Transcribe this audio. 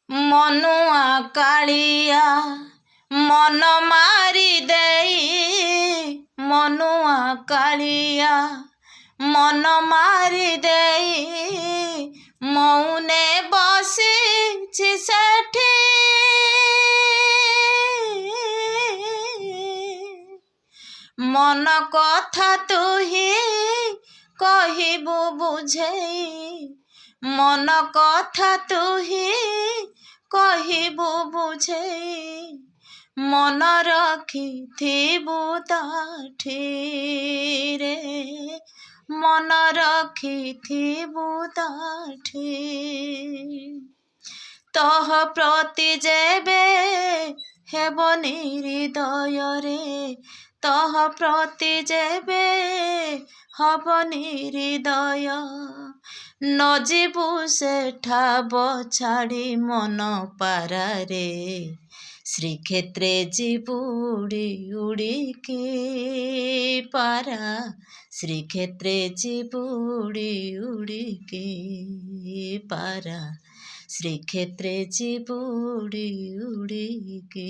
ମନୁଆ କାଳିଆ ମନ ମାରି ଦେଇ, ମନୁଆ କାଳିଆ ମନ ମାରି ଦେଇ, ମଉନେ ବସିଛି ସେଠି। ମନ କଥା ତୁହି କହିବୁ ବୁଝେଇ, ମନ କଥା ତୁହି କହିବୁ ବୁଝେଇ, ମନ ରଖିଥିବୁ ତାଠିରେ, ମନ ରଖିଥିବୁ ତାଠି। ତୋହ ପ୍ରତି ଯେବେ ହେବ ନିହୃଦୟରେ, ତୋହ ପ୍ରତି ଯେବେ ହବ ନିହୃଦୟ, ନ ଯିବୁ ସେଠା ବଛାଡ଼ି ମନ ପାରାରେ, ଶ୍ରୀକ୍ଷେତ୍ରେ ଯିବୁ ଉଡ଼ି ଉଡ଼ିକି ପାରା, ଶ୍ରୀକ୍ଷେତ୍ରେ ଯିବୁ ଉଡ଼ି ଉଡ଼ିକି ପାରା, ଶ୍ରୀକ୍ଷେତ୍ରେ ଯିବୁ ଉଡ଼ି ଉଡ଼ିକି।